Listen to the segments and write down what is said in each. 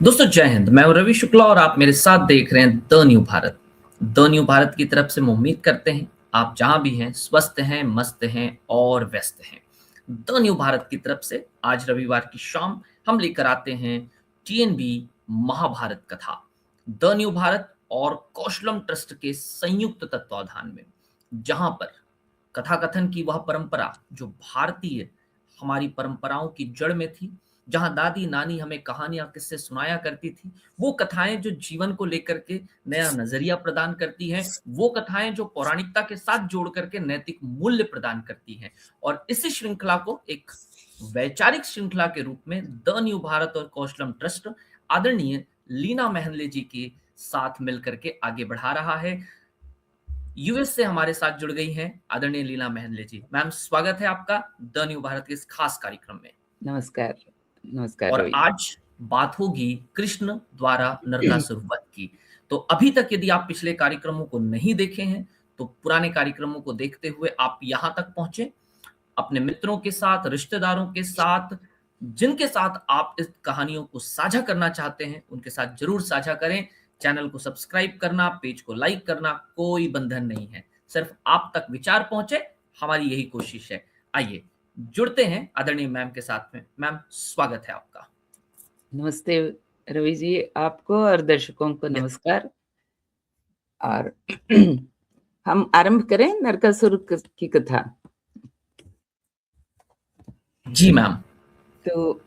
दोस्तों जय हिंद। मैं हूं रवि शुक्ला और आप मेरे साथ देख रहे हैं the new Bharat. The new Bharat की तरफ से हम उम्मीद करते हैं आप जहां भी हैं स्वस्थ हैं, मस्त हैं और व्यस्त हैं। द न्यू भारत की तरफ से आज रविवार की शाम हम लेकर आते हैं टीएनबी महाभारत कथा। द न्यू भारत और कौशलम ट्रस्ट के संयुक्त तत्वाधान में, जहां पर कथा कथन की वह परंपरा जो भारतीय हमारी परंपराओं की जड़ में थी, जहां दादी नानी हमें कहानियां किस्से सुनाया करती थी, वो कथाएं जो जीवन को लेकर के नया नजरिया प्रदान करती हैं, वो कथाएं जो पौराणिकता के साथ जोड़ करके नैतिक मूल्य प्रदान करती हैं। और इसी श्रृंखला को एक वैचारिक श्रृंखला के रूप में द न्यू भारत और कौशलम ट्रस्ट आदरणीय लीना महनले जी के साथ मिलकर के आगे बढ़ा रहा है। यूएस से हमारे साथ जुड़ गई हैं आदरणीय लीना महनले जी। मैम, स्वागत है आपका द न्यू भारत के इस खास कार्यक्रम में। नमस्कार। नमस्कार और रवि। आज बात होगी कृष्ण द्वारा नरकासुर वध की। तो अभी तक यदि आप पिछले कार्यक्रमों को नहीं देखे हैं तो पुराने कार्यक्रमों को देखते हुए आप यहां तक पहुंचे। अपने मित्रों के साथ, रिश्तेदारों के साथ, जिनके साथ आप इस कहानियों को साझा करना चाहते हैं उनके साथ जरूर साझा करें। चैनल को सब्सक्राइब करना, पेज को लाइक करना कोई बंधन नहीं है, सिर्फ आप तक विचार पहुंचे, हमारी यही कोशिश है। आइए जुड़ते हैं आदरणीय मैम के साथ में। मैम, स्वागत है आपका। नमस्ते रवि जी, आपको और दर्शकों को नमस्कार। और हम आरंभ करें नरकासुर की कथा। जी मैम। तो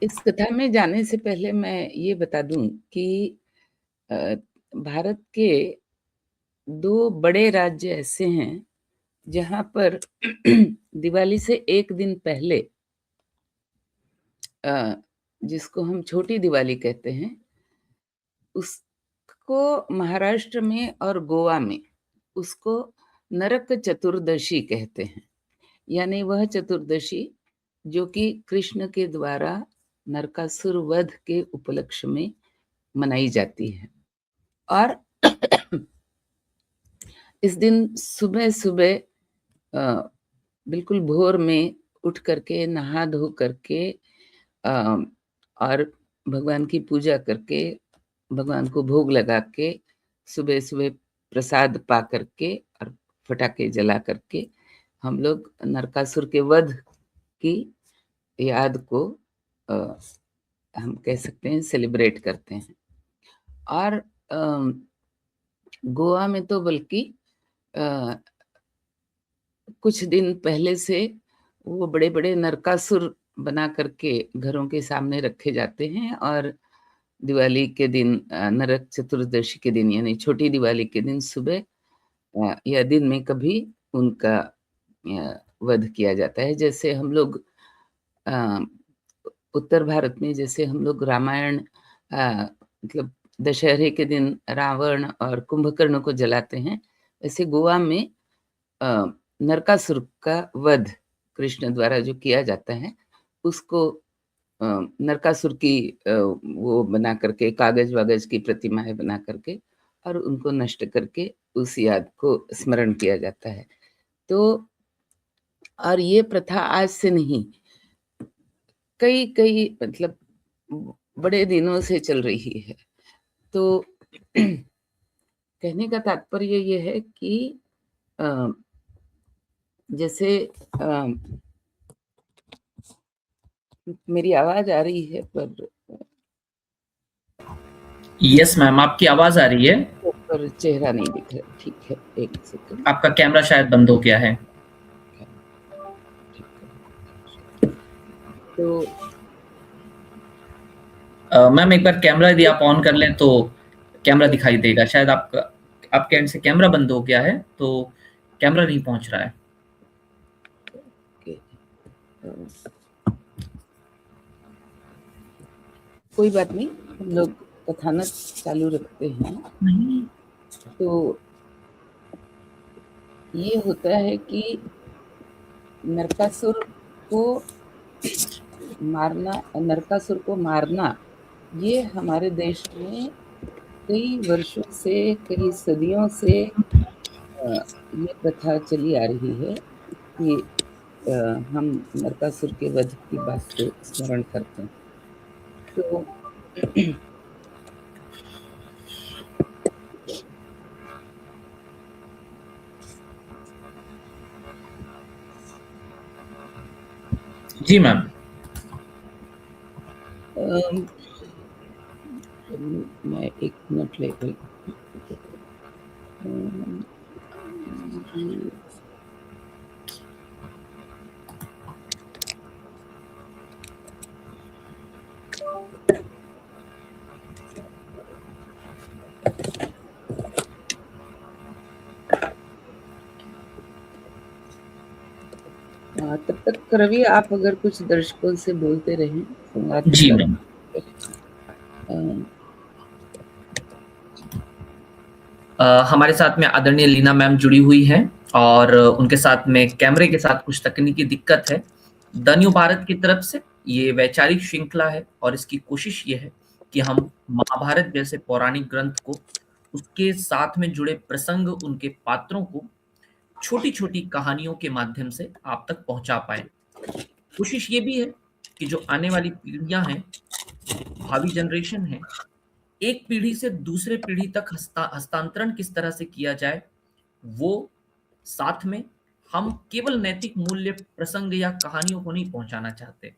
इस कथा में जाने से पहले मैं ये बता दूं कि भारत के दो बड़े राज्य ऐसे हैं जहां पर दिवाली से एक दिन पहले, जिसको हम छोटी दिवाली कहते हैं, उसको महाराष्ट्र में और गोवा में उसको नरक चतुर्दशी कहते हैं। यानी वह चतुर्दशी जो कि कृष्ण के द्वारा नरकासुर वध के उपलक्ष्य में मनाई जाती है। और इस दिन सुबह सुबह बिल्कुल भोर में उठ करके नहा धो करके और भगवान की पूजा करके, भगवान को भोग लगा के, सुबह सुबह प्रसाद पा करके और फटाके जला करके हम लोग नरकासुर के वध की याद को हम कह सकते हैं सेलिब्रेट करते हैं। और गोवा में तो बल्कि कुछ दिन पहले से वो बड़े बड़े नरकासुर बना करके घरों के सामने रखे जाते हैं और दिवाली के दिन, नरक चतुर्दशी के दिन यानी छोटी दिवाली के दिन सुबह या दिन में कभी उनका वध किया जाता है। जैसे हम लोग उत्तर भारत में जैसे हम लोग रामायण, मतलब दशहरे के दिन रावण और कुंभकर्ण को जलाते हैं, वैसे गोवा में नरकासुर का वध कृष्ण द्वारा जो किया जाता है उसको नरकासुर की वो बना करके, कागज वागज की प्रतिमाएं बना करके और उनको नष्ट करके उस याद को स्मरण किया जाता है। तो और ये प्रथा आज से नहीं, कई कई मतलब बड़े दिनों से चल रही है। तो कहने का तात्पर्य ये है कि जैसे मेरी आवाज आ रही है पर यस मैम, आपकी आवाज आ रही है पर चेहरा नहीं दिख रहा। ठीक है, एक सेकंड। आपका कैमरा शायद बंद हो गया है। तो मैम, एक बार कैमरा यदि आप ऑन कर लें तो कैमरा दिखाई देगा। शायद आपके एंड से कैमरा बंद हो गया है तो कैमरा नहीं पहुंच रहा है। कोई बात नहीं, हम लोग कथानक चालू रखते हैं। तो ये होता है कि नरकासुर को मारना ये हमारे देश में कई वर्षों से, कई सदियों से ये प्रथा चली आ रही है कि हम नरकासुर के वध की बात को स्मरण करते हैं। तो जी मैम। मैं 1 मिनट ले रही जी। तब तक रवि आप अगर कुछ दर्शकों से बोलते रहें, संवाद जी स्थापित मैम। करें। हमारे साथ में आदरणीय लीना मैम जुड़ी हुई हैं और उनके साथ में कैमरे के साथ कुछ तकनीकी दिक्कत है। द न्यू भारत की तरफ से ये वैचारिक श्रृंखला है और इसकी कोशिश ये है कि हम महाभारत जैसे पौराणिक ग्रंथ को, उसके साथ में जुड़े प्रसंग, उनके पात्रों को छोटी-छोटी कहानियों के माध्यम से आप तक पहुंचा पाएं। कोशिश ये भी है कि जो आने वाली पीढ़ियां हैं, भावी जनरेशन है, एक पीढ़ी से दूसरे पीढ़ी तक हस्तांतरण किस तरह से किया जाए, वो साथ में हम केवल नैतिक मूल्य, प्रसंग या कहानियों को नहीं पहुंचाना चाहते।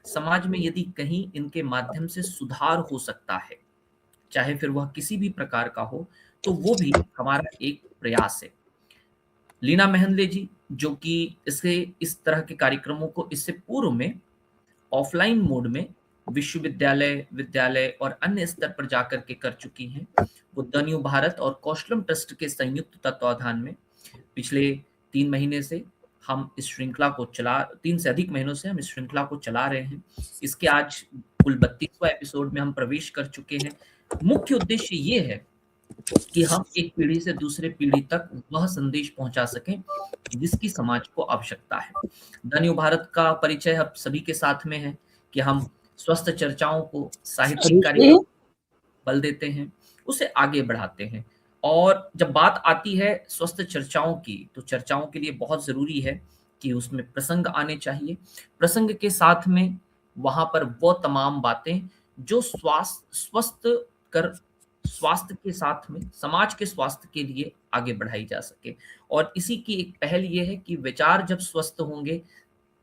समाज में यदि कहीं इनके माध्यम से सुधार हो सकता है, चाहे फिर वह किसी भी प्रकार का हो, तो वो भी हमारा एक प्रयास है। लीना मेहंदले जी, जो कि इससे इस तरह के कार्यक्रमों को इससे पूर्व में ऑफलाइन मोड में विश्वविद्यालय, विद्यालय और अन्य स्तर पर जाकर के कर चुकी हैं। वो द न्यू भारत और कौशलम ट्रस्ट के संयुक्त तत्वाधान में पिछले 3 महीने से हम इस श्रृंखला को चला 3 से अधिक महीनों से हम इस श्रृंखला को चला रहे हैं। इसके आज कुल 32वां एपिसोड में हम प्रवेश कर चुके हैं। मुख्य उद्देश्य ये है कि हम एक पीढ़ी से दूसरे पीढ़ी तक वह संदेश पहुंचा सकें जिसकी समाज को आवश्यकता है। द न्यू भारत का परिचय अब सभी के साथ में है कि हम स्वस्थ चर्चाओं को, साहित्यिक ऋषि, कार्यक्रम बल देते हैं, उसे आगे बढ़ाते हैं। और जब बात आती है स्वस्थ चर्चाओं की, तो चर्चाओं के लिए बहुत ज़रूरी है कि उसमें प्रसंग आने चाहिए। प्रसंग के साथ में वहाँ पर वो तमाम बातें जो स्वास्थ्य के साथ में समाज के स्वास्थ्य के लिए आगे बढ़ाई जा सके। और इसी की एक पहल ये है कि विचार जब स्वस्थ होंगे,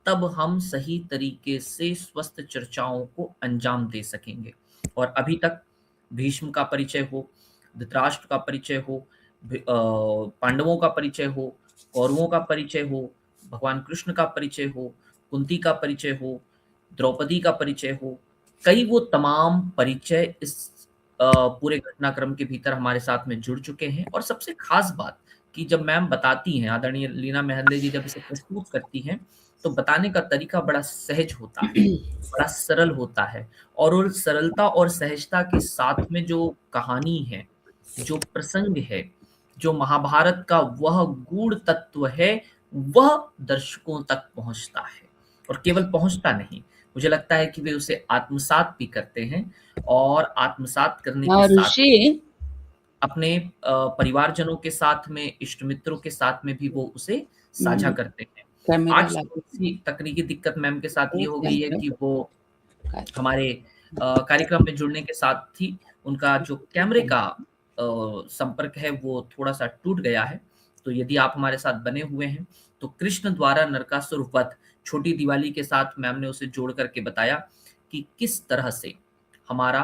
तब हम सही तरीके से स्वस्थ चर्चाओं को अंजाम दे सकेंगे। और अभी तक भीष्म का परिचय हो, धृतराष्ट्र का परिचय हो, पांडवों का परिचय हो, कौरवों का परिचय हो, भगवान कृष्ण का परिचय हो, कुंती का परिचय हो, द्रौपदी का परिचय हो, कई वो तमाम परिचय इस पूरे घटनाक्रम के भीतर हमारे साथ में जुड़ चुके हैं। और सबसे खास बात कि जब मैम बताती हैं, आदरणीय लीना मेहंदले जी जब इसे प्रस्तुत करती हैं, तो बताने का तरीका बड़ा सहज होता है, बड़ा सरल होता है। और उस सरलता और सहजता के साथ में जो कहानी है, जो प्रसंग है, जो महाभारत का वह गूढ़ तत्व है, वह दर्शकों तक पहुंचता है। और केवल पहुंचता नहीं, मुझे लगता है कि वे उसे आत्मसात भी करते हैं। और आत्मसात करने के साथ ऋषि, अपने परिवारजनों के साथ में, इष्ट मित्रों के साथ में भी वो उसे साझा करते हैं। कैमरा आज लागू थोड़ी-सी तकनीकी दिक्कत मैम के साथ ये एक हो गई है सेकंड कि वो का हमारे कार्यक्रम में जुड़ने के साथ ही उनका जो कैमरे का संपर्क है वो थोड़ा-सा टूट गया है। तो यदि आप हमारे साथ बने हुए हैं, तो कृष्ण द्वारा नरकासुर वध छोटी दिवाली के साथ मैम ने उसे जोड़ करके बताया कि किस तरह से हमारा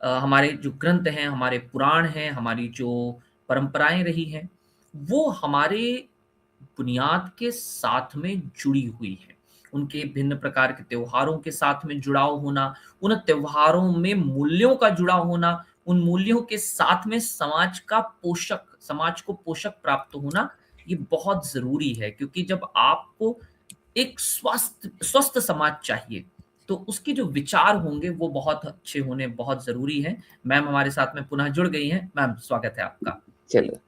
हमारे जो ग्रंथ हैं, हमारे पुराण हैं, हमारी जो परंपराएँ रही हैं, वो हमारे बुनियाद के साथ में जुड़ी हुई है। उनके भिन्न प्रकार के त्योहारों के साथ में जुड़ाव होना, उन त्योहारों में मूल्यों का जुड़ा होना, उन मूल्यों के साथ में समाज को पोषक प्राप्त होना, ये बहुत ज़रूरी है। क्योंकि जब आपको एक स्वस्थ समाज चाहिए, तो उसके जो विचार होंगे वो बहुत अच्छे होने बहुत ज़रूरी हैं। मैम हमारे साथ में पुनः जुड़ गई हैं। मैम स्वागत है आपका। चलो, जी,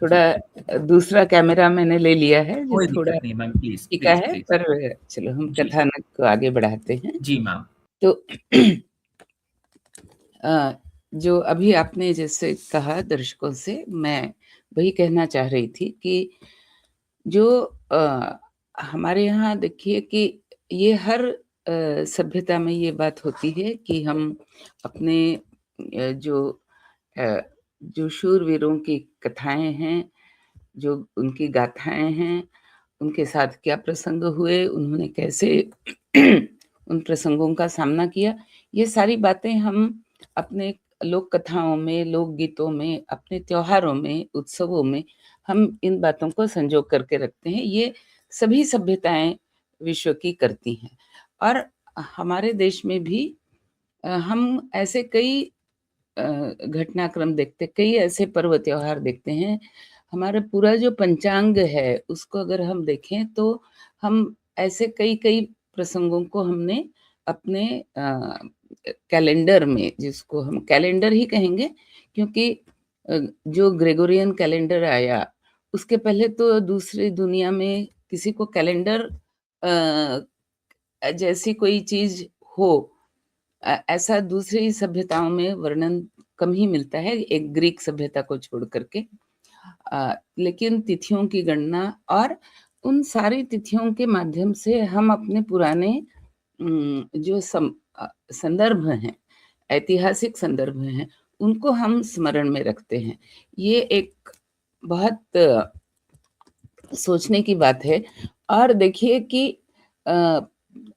थोड़ा दूसरा कैमरा मैंने ले लिया है जो कोई थोड़ा दिक्कत नहीं मैम, प्लीज़, टिका प्लीज़, है, प्लीज़। पर चलो हम जी, कथानक को आगे बढ़ाते हैं। जी मैम। तो अ, जो अभी आपने जैसे कहा दर्शकों से, मैं वही कहना चाह रही थी कि जो हमारे यहाँ देखिए कि ये हर सभ्यता में ये बात होती है कि हम अपने अ, जो शूरवीरों की कथाएँ हैं, जो उनकी गाथाएँ हैं, उनके साथ क्या प्रसंग हुए, उन्होंने कैसे उन प्रसंगों का सामना किया, ये सारी बातें हम अपने लोक कथाओं में, लोकगीतों में, अपने त्योहारों में, उत्सवों में हम इन बातों को संजो करके रखते हैं। ये सभी सभ्यताएँ विश्व की करती हैं और हमारे देश में भी हम ऐसे कई घटनाक्रम देखते, कई ऐसे पर्व त्योहार देखते हैं। हमारा पूरा जो पंचांग है, उसको अगर हम देखें तो हम ऐसे कई-कई प्रसंगों को हमने अपने कैलेंडर में, जिसको हम कैलेंडर ही कहेंगे क्योंकि जो ग्रेगोरियन कैलेंडर आया, उसके पहले तो दूसरी दुनिया में किसी को कैलेंडर जैसी कोई चीज़ हो ऐसा दूसरी सभ्यताओं में वर्णन कम ही मिलता है, एक ग्रीक सभ्यता को छोड़ कर के। लेकिन तिथियों की गणना और उन सारी तिथियों के माध्यम से हम अपने पुराने जो संदर्भ हैं, ऐतिहासिक संदर्भ हैं, उनको हम स्मरण में रखते हैं। ये एक बहुत सोचने की बात है और देखिए कि अ,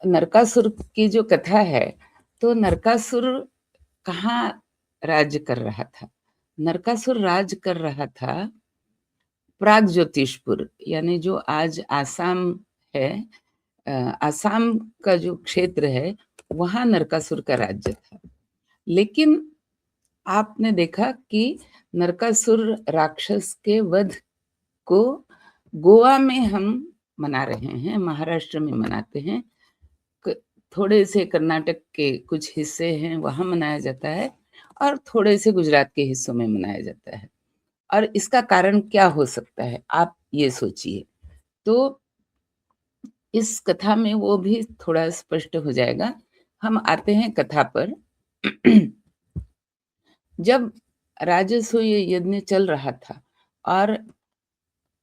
नरकासुर की जो कथा है, तो नरकासुर कहाँ राज्य कर रहा था? नरकासुर राज कर रहा था प्रागज्योतिषपुर, यानी जो आज आसाम है, अ, आसाम का जो क्षेत्र है, वहाँ नरकासुर का राज्य था। लेकिन आपने देखा कि नरकासुर राक्षस के वध को गोवा में हम मना रहे हैं, महाराष्ट्र में मनाते हैं। क थोड़े से कर्नाटक के कुछ हिस्से हैं, वहाँ मनाया जाता है और थोड़े से गुजरात के हिस्सों में मनाया जाता है। और इसका कारण क्या हो सकता है? आप ये सोचिए। तो इस कथा में वो भी थोड़ा स्पष्ट हो जाएगा। हम आते हैं कथा पर। जब राजसूय यज्ञ चल रहा था और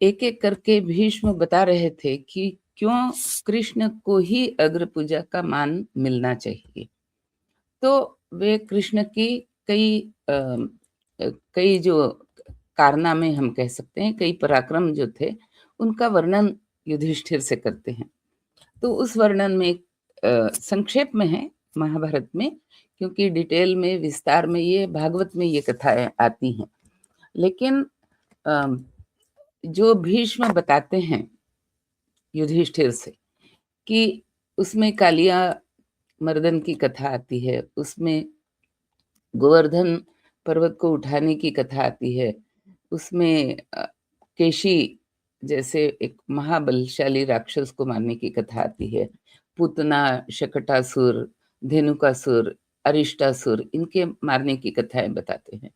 एक-एक करके भीष्म बता रहे थे कि क्यों कृष्ण को ही अग्र पूजा का मान मिलना चाहिए। तो वे कृष्ण की कई कई जो कारनामे हम कह सकते हैं, कई पराक्रम जो थे, उनका वर्णन युधिष्ठिर से करते हैं। तो उस वर्णन में संक्षेप में है महाभारत में, क्योंकि डिटेल में, विस्तार में ये भागवत में ये कथाएँ आती हैं। लेकिन अ, जो भीष्म बताते हैं युधिष्ठिर से कि उसमें कालिया मर्दन की कथा आती है, उसमें गोवर्धन पर्वत को उठाने की कथा आती है, उसमें केशी जैसे एक महाबलशाली राक्षस को मारने की कथा आती है, पूतना, शकटासुर, धेनुकासुर, अरिष्टासुर इनके मारने की कथाएँ बताते हैं।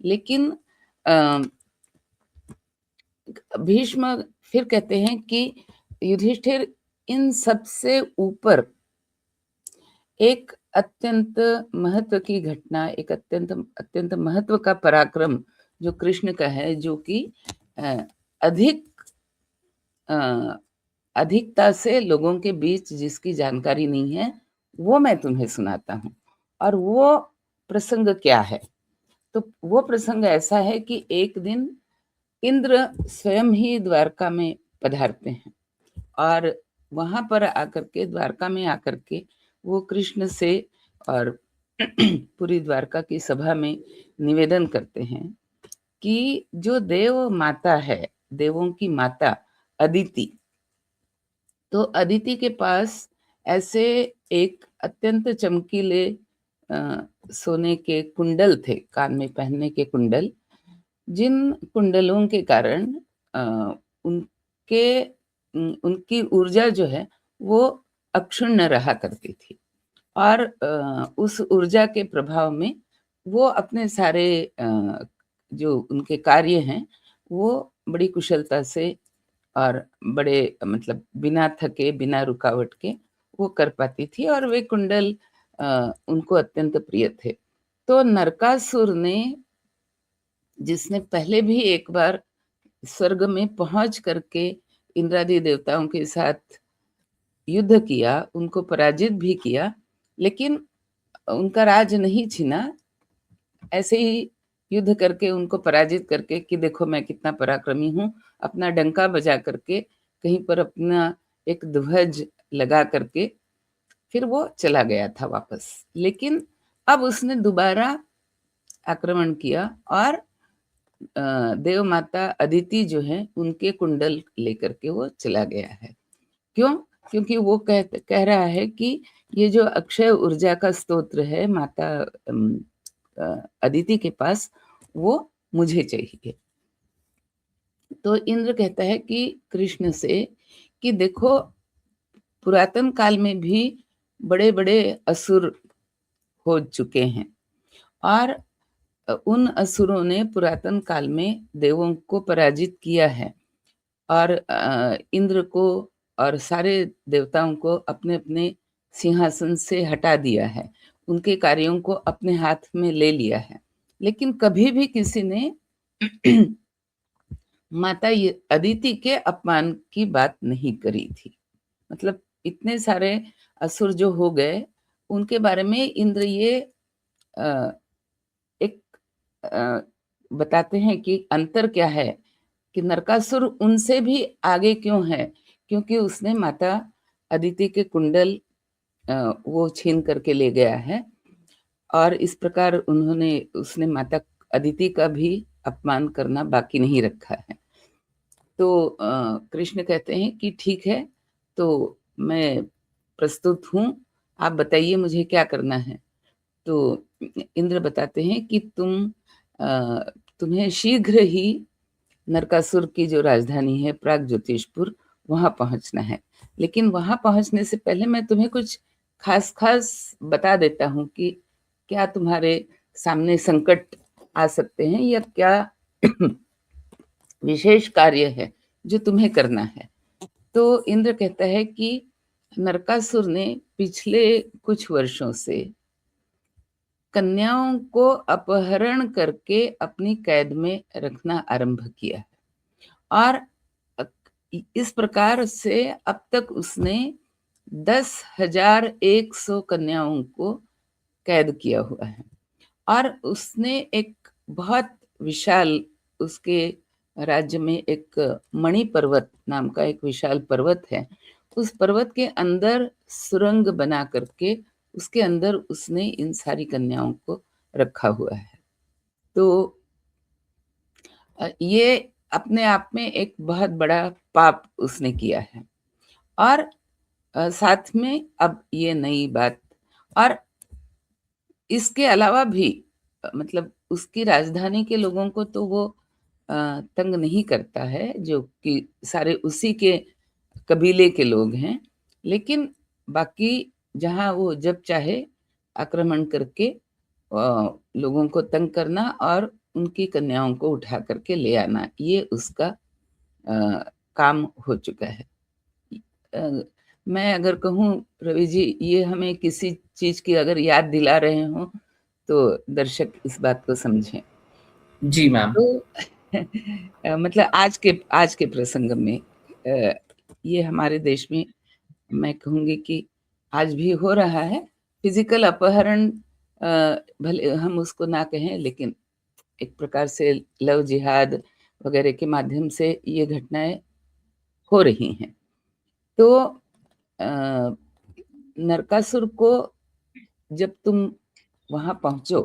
लेकिन अ, भीष्म फिर कहते हैं कि युधिष्ठिर इन सबसे ऊपर एक अत्यंत महत्व की घटना, एक अत्यंत अत्यंत महत्व का पराक्रम जो कृष्ण का है, जो कि अ, अधिक अ, अधिकता से लोगों के बीच जिसकी जानकारी नहीं है, वो मैं तुम्हें सुनाता हूँ। और वो प्रसंग क्या है? तो वो प्रसंग ऐसा है कि एक दिन इंद्र स्वयं ही द्वारका में पधारते हैं और वहाँ पर आकर के, द्वारका में आकर के वो कृष्ण से और पूरी द्वारका की सभा में निवेदन करते हैं कि जो देव माता है, देवों की माता अदिति, तो अदिति के पास ऐसे एक अत्यंत चमकीले सोने के कुंडल थे, कान में पहनने के कुंडल, जिन कुंडलों के कारण अ, उनके उनकी ऊर्जा जो है वो अक्षुण्ण रहा करती थी और उस ऊर्जा के प्रभाव में वो अपने सारे जो उनके कार्य हैं वो बड़ी कुशलता से और बड़े मतलब बिना थके, बिना रुकावट के वो कर पाती थी और वे कुंडल उनको अत्यंत प्रिय थे। तो नरकासुर ने, जिसने पहले भी एक बार स्वर्ग में पहुँच करके इंद्रादि देवताओं के साथ युद्ध किया, उनको पराजित भी किया, लेकिन उनका राज नहीं छीना। ऐसे ही युद्ध करके उनको पराजित करके कि देखो मैं कितना पराक्रमी हूँ, अपना डंका बजा करके कहीं पर अपना एक ध्वज लगा करके फिर वो चला गया था वापस। लेकिन अब उसने दोबारा आक्रमण किया और देव माता अदिति जो है उनके कुंडल लेकर के वो चला गया है। क्यों? क्योंकि वो कह रहा है कि ये जो अक्षय ऊर्जा का स्तोत्र है माता अदिति के पास, वो मुझे चाहिए। तो इंद्र कहता है कि कृष्ण से कि देखो पुरातन काल में भी बड़े बड़े असुर हो चुके हैं और उन असुरों ने पुरातन काल में देवों को पराजित किया है और इंद्र को और सारे देवताओं को अपने अपने सिंहासन से हटा दिया है, उनके कार्यों को अपने हाथ में ले लिया है। लेकिन कभी भी किसी ने माता अदिति के अपमान की बात नहीं करी थी। मतलब इतने सारे असुर जो हो गए, उनके बारे में इंद्र ये एक बताते हैं कि अंतर क्या है कि नरकासुर उनसे भी आगे क्यों है, क्योंकि उसने माता अदिति के कुंडल वो छीन करके ले गया है और इस प्रकार उसने माता अदिति का भी अपमान करना बाकी नहीं रखा है। तो कृष्ण कहते हैं कि ठीक है, तो मैं प्रस्तुत हूँ, आप बताइए मुझे क्या करना है। तो इंद्र बताते हैं कि तुम्हें शीघ्र ही नरकासुर की जो राजधानी है प्रागज्योतिषपुर, वहां पहुंचना है। लेकिन वहां पहुंचने से पहले मैं तुम्हें कुछ खास बता देता हूँ कि क्या तुम्हारे सामने संकट आ सकते हैं या क्या विशेष कार्य है जो तुम्हें करना है। तो इंद्र कहता है कि नरकासुर ने पिछले कुछ वर्षों से कन्याओं को अपहरण करके अपनी कैद में रखना आरंभ किया है और इस प्रकार से अब तक उसने 10,100 कन्याओं को कैद किया हुआ है और उसने एक बहुत विशाल, उसके राज्य में एक मणि पर्वत नाम का एक विशाल पर्वत है, उस पर्वत के अंदर सुरंग बना करके उसके अंदर उसने इन सारी कन्याओं को रखा हुआ है। तो ये अपने आप में एक बहुत बड़ा पाप उसने किया है और साथ में अब ये नई बात, और इसके अलावा भी मतलब उसकी राजधानी के लोगों को तो वो तंग नहीं करता है, जो कि सारे उसी के कबीले के लोग हैं, लेकिन बाकी जहाँ वो जब चाहे आक्रमण करके लोगों को तंग करना और उनकी कन्याओं को उठा करके ले आना, ये उसका काम हो चुका है। मैं अगर कहूँ रवि जी, ये हमें किसी चीज की अगर याद दिला रहे हो तो दर्शक इस बात को समझें। जी मैम। तो मतलब आज के प्रसंग में ये हमारे देश में मैं कहूँगी कि आज भी हो रहा है। फिजिकल अपहरण भले हम उसको ना कहें, लेकिन एक प्रकार से लव जिहाद वगैरह के माध्यम से ये घटनाएं हो रही हैं। तो नरकासुर को जब तुम वहां पहुंचो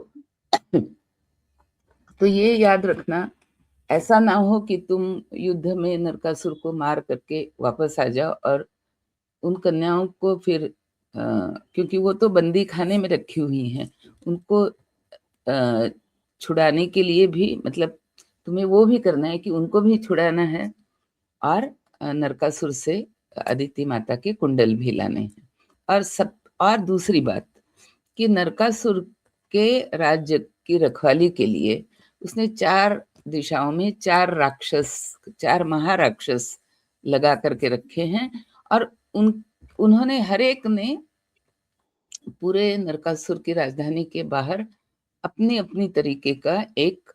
तो ये याद रखना, ऐसा ना हो कि तुम युद्ध में नरकासुर को मार करके वापस आ जाओ और उन कन्याओं को फिर क्योंकि वो तो बंदी खाने में रखी हुई हैं, उनको छुड़ाने के लिए भी मतलब तुम्हें वो भी करना है कि उनको भी छुड़ाना है और नरकासुर से अदिति माता के कुंडल भी लाने हैं। और दूसरी बात कि नरकासुर के राज्य की रखवाली के लिए उसने 4 दिशाओं में 4 महाराक्षस लगा करके रखे हैं और उन्होंने हर एक ने पूरे नरकासुर की राजधानी के बाहर अपनी अपनी तरीके का एक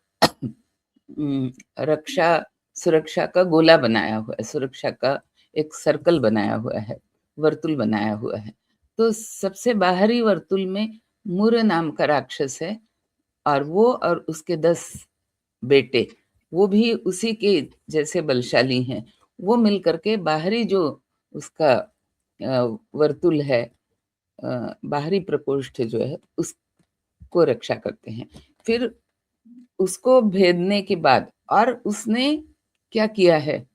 सुरक्षा का गोला बनाया हुआ है, सुरक्षा का एक सर्कल बनाया हुआ है, वर्तुल बनाया हुआ है। तो सबसे बाहरी वर्तुल में मुर नाम का राक्षस है, और वो और उसके 10 बेटे, वो भी उसी के जैसे बलशाली हैं। वो मिल करके बाहरी जो उसका वर्तुल है, बाहरी प्रकोष्ठ जो है, उसको रक्षा करते हैं। फिर उसको भेदने के बाद, और उसने क्या किया है,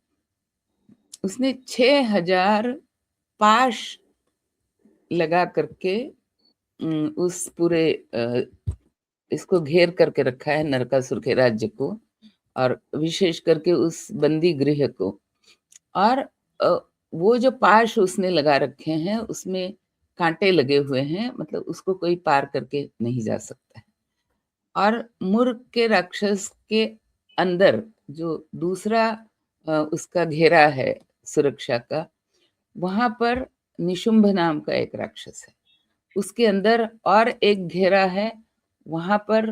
उसने 6000 पाश लगा करके उस पूरे इसको घेर करके रखा है, नरकासुर के राज्य को, और विशेष करके उस बंदी गृह को। और वो जो पाश उसने लगा रखे हैं, उसमें कांटे लगे हुए हैं, मतलब उसको कोई पार करके नहीं जा सकता है। और मुर के राक्षस के अंदर जो दूसरा उसका घेरा है सुरक्षा का, वहां पर निशुंभ नाम का एक राक्षस है। उसके अंदर और एक घेरा है, वहां पर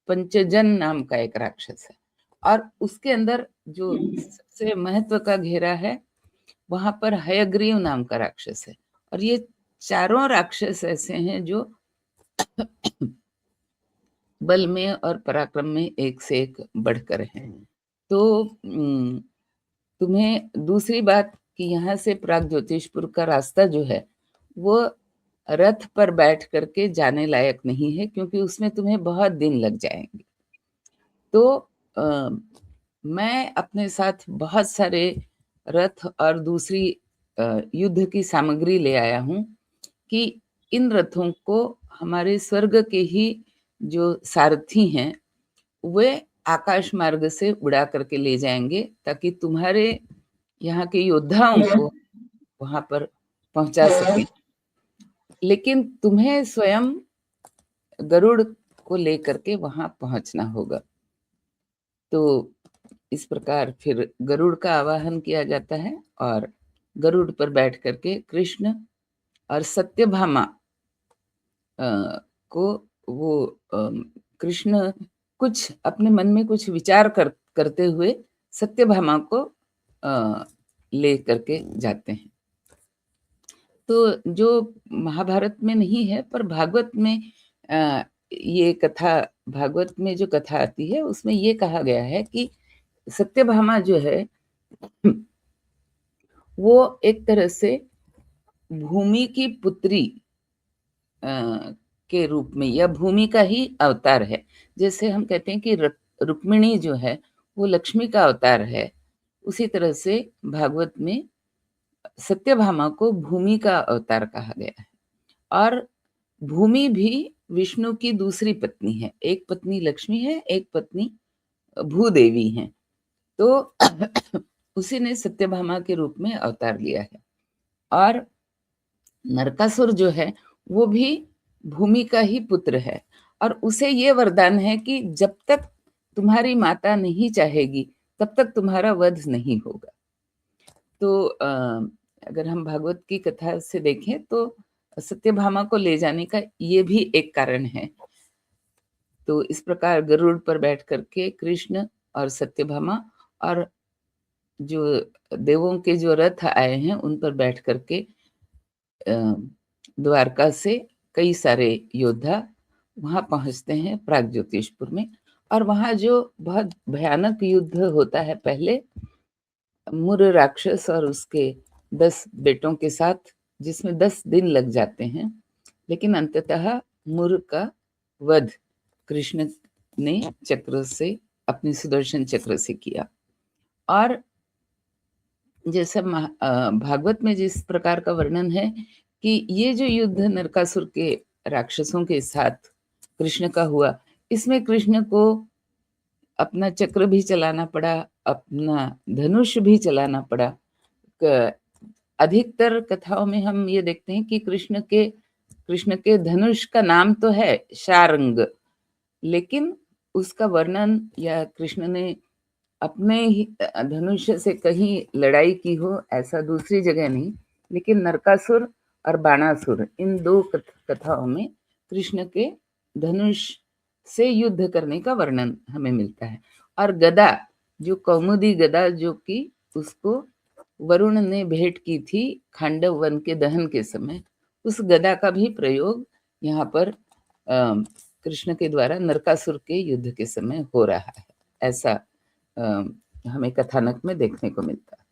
पंचजन नाम का एक राक्षस है। और उसके अंदर जो सबसे महत्व का घेरा है, वहां पर हयग्रीव नाम का राक्षस है। और ये चारों राक्षस ऐसे हैं जो बल में और पराक्रम में एक से एक बढ़कर हैं। तो तुम्हें दूसरी बात कि यहाँ से प्रागज्योतिषपुर का रास्ता जो है, वो रथ पर बैठ करके जाने लायक नहीं है, क्योंकि उसमें तुम्हें बहुत दिन लग जाएंगे। तो मैं अपने साथ बहुत सारे रथ और दूसरी युद्ध की सामग्री ले आया हूँ, कि इन रथों को हमारे स्वर्ग के ही जो सारथी हैं, वे आकाश मार्ग से उड़ा करके ले जाएंगे, ताकि तुम्हारे यहाँ के योद्धाओं को वहां पर पहुंचा सके। लेकिन तुम्हें स्वयं गरुड़ को लेकर के वहां पहुंचना होगा। तो इस प्रकार फिर गरुड़ का आवाहन किया जाता है, और गरुड़ पर बैठ करके कृष्ण और सत्यभामा को वो कृष्ण कुछ अपने मन में कुछ विचार करते हुए सत्यभामा को ले करके जाते हैं। तो जो महाभारत में नहीं है, पर भागवत में ये कथा, भागवत में जो कथा आती है, उसमें ये कहा गया है कि सत्यभामा जो है, वो एक तरह से भूमि की पुत्री के रूप में, या भूमि का ही अवतार है। जैसे हम कहते हैं कि रुक्मिणी जो है वो लक्ष्मी का अवतार है, उसी तरह से भागवत में सत्यभामा को भूमि का अवतार कहा गया है। और भूमि भी विष्णु की दूसरी पत्नी है। एक पत्नी लक्ष्मी है, एक पत्नी भूदेवी है। तो उसी ने सत्यभामा के रूप में अवतार लिया है। और नरकासुर जो है, वो भी भूमि का ही पुत्र है, और उसे ये वरदान है कि जब तक तुम्हारी माता नहीं चाहेगी, तब तक तुम्हारा वध नहीं होगा। तो अगर हम भागवत की कथा से देखें, तो सत्यभामा को ले जाने का ये भी एक कारण है। तो इस प्रकार गरुड़ पर बैठ करके कृष्ण और सत्यभामा, और जो देवों के जो रथ आए हैं, उन पर बैठ करके द्वारका से कई सारे योद्धा वहां पहुंचते हैं प्रागज्योतिषपुर में। और वहां जो बहुत भयानक युद्ध होता है पहले, मुर राक्षस और उसके 10 बेटों के साथ, जिसमें 10 दिन लग जाते हैं, लेकिन अंततः मुर का वध कृष्ण ने चक्र से, अपनी सुदर्शन चक्र से किया। और जैसे भागवत में जिस प्रकार का वर्णन है कि ये जो युद्ध नरकासुर के राक्षसों के साथ कृष्ण का हुआ, इसमें कृष्ण को अपना चक्र भी चलाना पड़ा, अपना धनुष भी चलाना पड़ा। अधिकतर कथाओं में हम ये देखते हैं कि कृष्ण के धनुष का नाम तो है शारंग, लेकिन उसका वर्णन, या कृष्ण ने अपने ही धनुष से कहीं लड़ाई की हो, ऐसा दूसरी जगह नहीं। लेकिन नरकासुर और बाणासुर, इन 2 कथाओं में कृष्ण के धनुष से युद्ध करने का वर्णन हमें मिलता है। और गदा, जो कौमुदी गदा, जो कि उसको वरुण ने भेंट की थी खांडव वन के दहन के समय, उस गदा का भी प्रयोग यहाँ पर कृष्ण के द्वारा नरकासुर के युद्ध के समय हो रहा है, ऐसा हमें कथानक में देखने को मिलता है।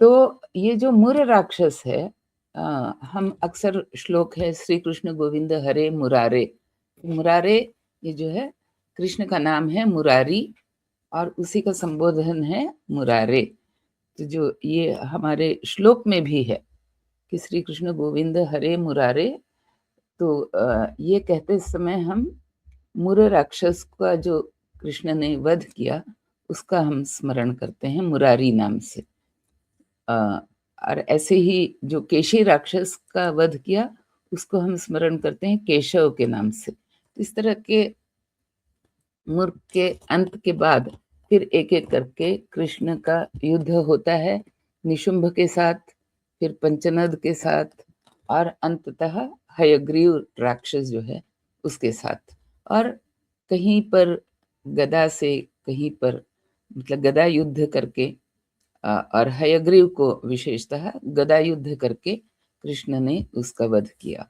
तो ये जो मुर राक्षस है, हम अक्सर श्लोक है श्री कृष्ण गोविंद हरे मुरारे, मुरारे ये जो है कृष्ण का नाम है मुरारी और उसी का संबोधन है मुरारे। तो जो ये हमारे श्लोक में भी है कि श्री कृष्ण गोविंद हरे मुरारे, तो ये कहते समय हम मुर राक्षस का जो कृष्ण ने वध किया उसका हम स्मरण करते हैं मुरारी नाम से। और ऐसे ही जो केशी राक्षस का वध किया उसको हम स्मरण करते हैं केशव के नाम से। इस तरह के मुर के अंत के बाद फिर एक एक करके कृष्ण का युद्ध होता है निशुंभ के साथ, फिर पंचनद के साथ और अंततः हयग्रीव राक्षस जो है उसके साथ। और कहीं पर गदा से, कहीं पर मतलब गदा युद्ध करके और हयग्रीव को विशेषतः गदा युद्ध करके कृष्ण ने उसका वध किया।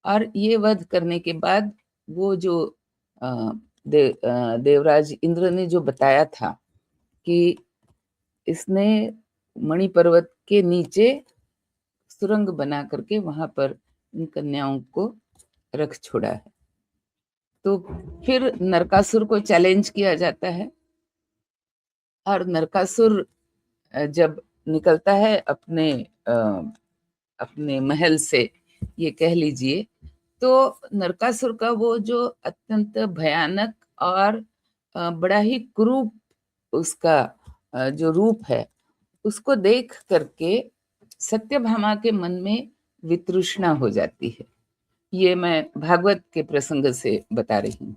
और ये वध करने के बाद वो जो देवराज इंद्र ने जो बताया था कि इसने मणि पर्वत के नीचे सुरंग बना करके वहां पर इन कन्याओं को रख छोड़ा है। तो फिर नरकासुर को चैलेंज किया जाता है और नरकासुर जब निकलता है अपने महल से, ये कह लीजिए, तो नरकासुर का वो जो अत्यंत भयानक और बड़ा ही क्रूप उसका जो रूप है उसको देख करके सत्यभामा के मन में वितृष्णा हो जाती है। ये मैं भागवत के प्रसंग से बता रही हूँ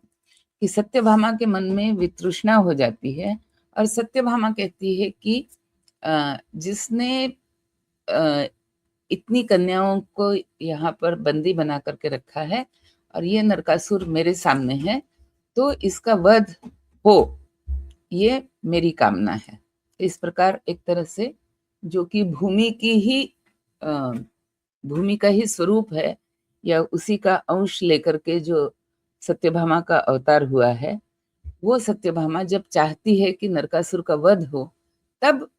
कि सत्यभामा के मन में वितृष्णा हो जाती है और सत्यभामा कहती है कि जिसने इतनी कन्याओं को यहाँ पर बंदी बना करके रखा है और ये नरकासुर मेरे सामने है, तो इसका वध हो, ये मेरी कामना है। इस प्रकार एक तरह से जो कि भूमि का ही स्वरूप है या उसी का अंश लेकर के जो सत्यभामा का अवतार हुआ है, वो सत्यभामा जब चाहती है कि नरकासुर का वध हो, तब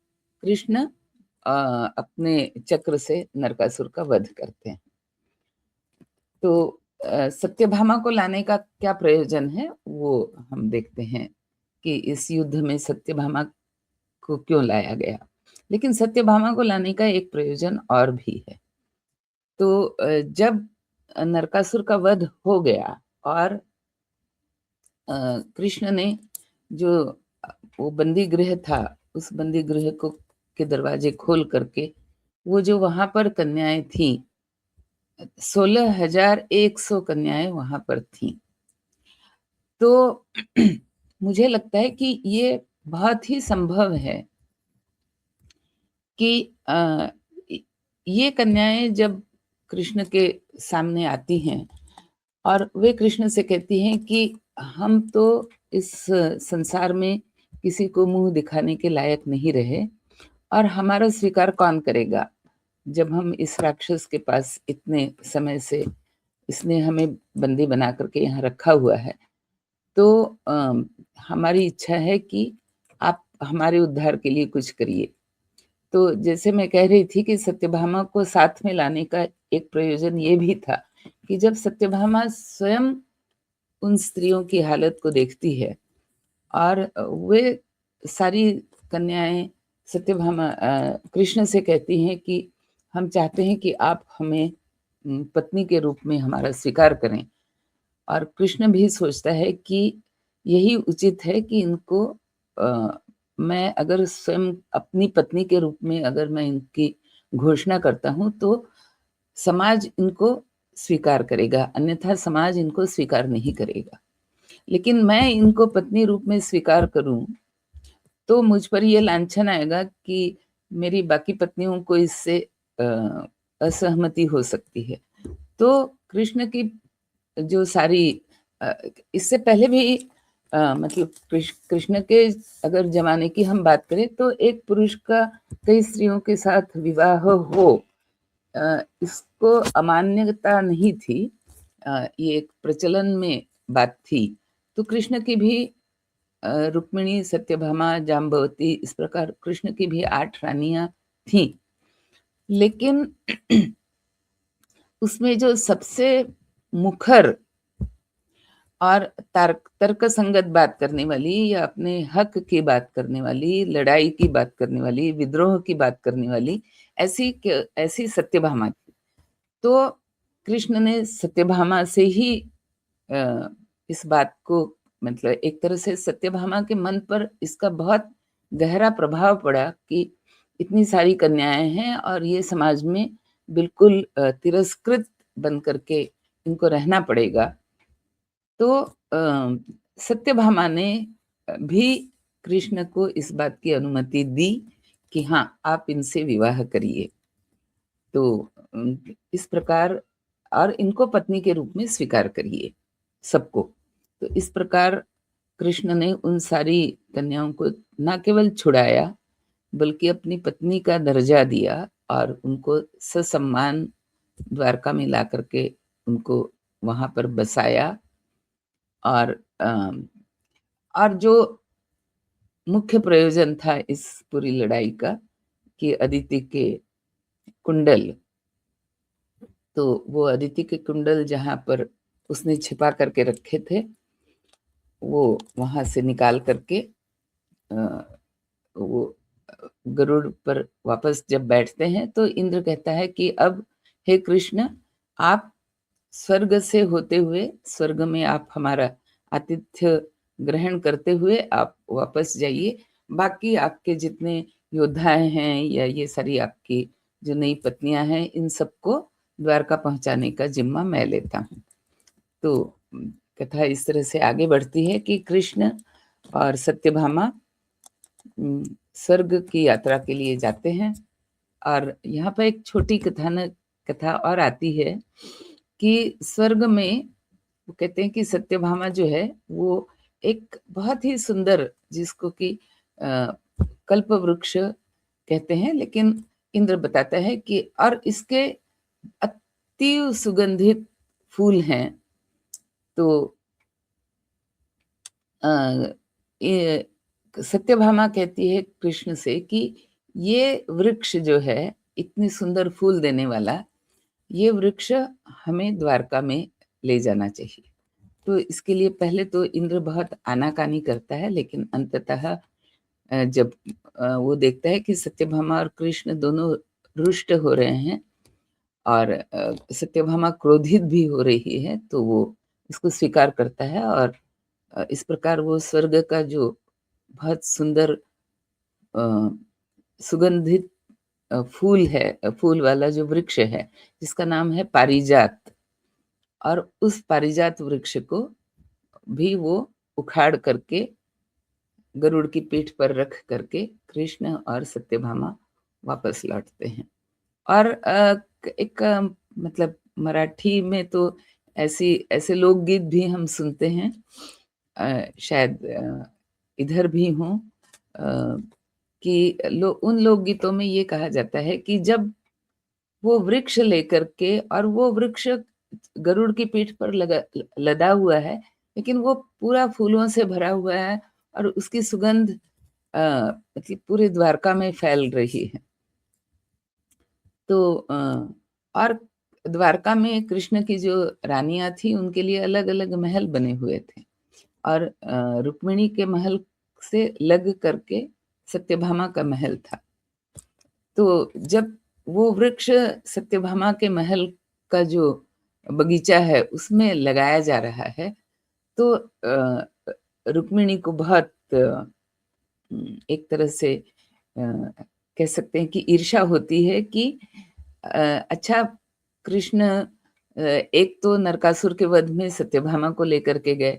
कृष्ण अपने चक्र से नरकासुर का वध करते हैं। तो सत्यभामा को लाने का क्या प्रयोजन है वो हम देखते हैं कि इस युद्ध में सत्यभामा को क्यों लाया गया। लेकिन सत्यभामा को लाने का एक प्रयोजन और भी है। तो जब नरकासुर का वध हो गया और कृष्ण ने जो वो बंदी गृह था, उस बंदी गृह को के दरवाजे खोल करके वो जो वहां पर कन्याएं थी, 16,100 कन्याएं वहां पर थी। तो मुझे लगता है कि ये बहुत ही संभव है कि ये कन्याएं जब कृष्ण के सामने आती हैं और वे कृष्ण से कहती हैं कि हम तो इस संसार में किसी को मुंह दिखाने के लायक नहीं रहे और हमारा स्वीकार कौन करेगा जब हम इस राक्षस के पास इतने समय से इसने हमें बंदी बना करके यहाँ रखा हुआ है। तो हमारी इच्छा है कि आप हमारे उद्धार के लिए कुछ करिए। तो जैसे मैं कह रही थी कि सत्यभामा को साथ में लाने का एक प्रयोजन ये भी था कि जब सत्यभामा स्वयं उन स्त्रियों की हालत को देखती है और वे सारी कन्याएं सत्यभामा कृष्ण से कहती हैं कि हम चाहते हैं कि आप हमें पत्नी के रूप में हमारा स्वीकार करें, और कृष्ण भी सोचता है कि यही उचित है कि इनको मैं अगर स्वयं अपनी पत्नी के रूप में अगर मैं इनकी घोषणा करता हूँ तो समाज इनको स्वीकार करेगा, अन्यथा समाज इनको स्वीकार नहीं करेगा। लेकिन मैं इनको पत्नी रूप में स्वीकार करूं तो मुझ पर ये लांछन आएगा कि मेरी बाकी पत्नियों को इससे असहमति हो सकती है। तो कृष्ण की जो सारी इससे पहले भी मतलब कृष्ण के अगर ज़माने की हम बात करें तो एक पुरुष का कई स्त्रियों के साथ विवाह हो, इसको अमान्यता नहीं थी। ये एक प्रचलन में बात थी। तो कृष्ण की भी रुक्मिणी, सत्यभामा, जाम्बवती, इस प्रकार कृष्ण की भी 8 रानियाँ थीं। लेकिन उसमें जो सबसे मुखर और तर्क संगत बात करने वाली या अपने हक की बात करने वाली, लड़ाई की बात करने वाली, विद्रोह की बात करने वाली, ऐसी सत्यभामा थी। तो कृष्ण ने सत्यभामा से ही अ, इस बात को, मतलब एक तरह से सत्यभामा के मन पर इसका बहुत गहरा प्रभाव पड़ा कि इतनी सारी कन्याएं हैं और ये समाज में बिल्कुल तिरस्कृत बन करके इनको रहना पड़ेगा। तो सत्यभामा ने भी कृष्ण को इस बात की अनुमति दी कि हाँ, आप इनसे विवाह करिए। तो इस प्रकार और इनको पत्नी के रूप में स्वीकार करिए सबको। तो इस प्रकार कृष्ण ने उन सारी कन्याओं को न केवल छुड़ाया, बल्कि अपनी पत्नी का दर्जा दिया और उनको ससम्मान द्वारका में ला करके उनको वहाँ पर बसाया। और और जो मुख्य प्रयोजन था इस पूरी लड़ाई का कि अदिति के कुंडल, तो वो अदिति के कुंडल जहाँ पर उसने छिपा करके रखे थे, वो वहाँ से निकाल करके वो गरुड़ पर वापस जब बैठते हैं तो इंद्र कहता है कि अब हे कृष्ण, आप स्वर्ग से होते हुए स्वर्ग में आप हमारा आतिथ्य ग्रहण करते हुए आप वापस जाइए। बाकी आपके जितने योद्धाएं हैं या ये सारी आपकी जो नई पत्नियां हैं, इन सबको द्वारका पहुंचाने का जिम्मा मैं लेता हूँ। तो कथा इस तरह से आगे बढ़ती है कि कृष्ण और सत्यभामा स्वर्ग की यात्रा के लिए जाते हैं। और यहाँ पर एक छोटी कथा और आती है कि स्वर्ग में वो कहते हैं कि सत्यभामा जो है वो एक बहुत ही सुंदर, जिसको कि कल्प वृक्ष कहते हैं, लेकिन इंद्र बताता है कि और इसके अति सुगंधित फूल हैं। तो ये सत्यभामा कहती है कृष्ण से कि ये वृक्ष जो है इतनी सुंदर फूल देने वाला, ये वृक्ष हमें द्वारका में ले जाना चाहिए। तो इसके लिए पहले तो इंद्र बहुत आनाकानी करता है, लेकिन अंततः जब वो देखता है कि सत्यभामा और कृष्ण दोनों रुष्ट हो रहे हैं और सत्यभामा क्रोधित भी हो रही है, तो वो इसको स्वीकार करता है। और इस प्रकार वो स्वर्ग का जो बहुत सुंदर सुगंधित फूल है, फूल वाला जो वृक्ष है जिसका नाम है पारिजात, और उस पारिजात वृक्ष को भी वो उखाड़ करके गरुड़ की पीठ पर रख करके कृष्ण और सत्यभामा वापस लौटते हैं। और एक मतलब मराठी में तो ऐसे लोकगीत भी हम सुनते हैं, शायद इधर भी हों, कि उन लोकगीतों में ये कहा जाता है कि जब वो वृक्ष लेकर के, और वो वृक्ष गरुड़ की पीठ पर लदा हुआ है, लेकिन वो पूरा फूलों से भरा हुआ है और उसकी सुगंध मतलब पूरे द्वारका में फैल रही है। तो और द्वारका में कृष्ण की जो रानियां थी उनके लिए अलग अलग महल बने हुए थे, और रुक्मिणी के महल से लग करके सत्यभामा का महल था। तो जब वो वृक्ष सत्यभामा के महल का जो बगीचा है उसमें लगाया जा रहा है, तो रुक्मिणी को बहुत एक तरह से कह सकते हैं कि ईर्ष्या होती है कि अच्छा, कृष्ण एक तो नरकासुर के वध में सत्यभामा को लेकर के गए,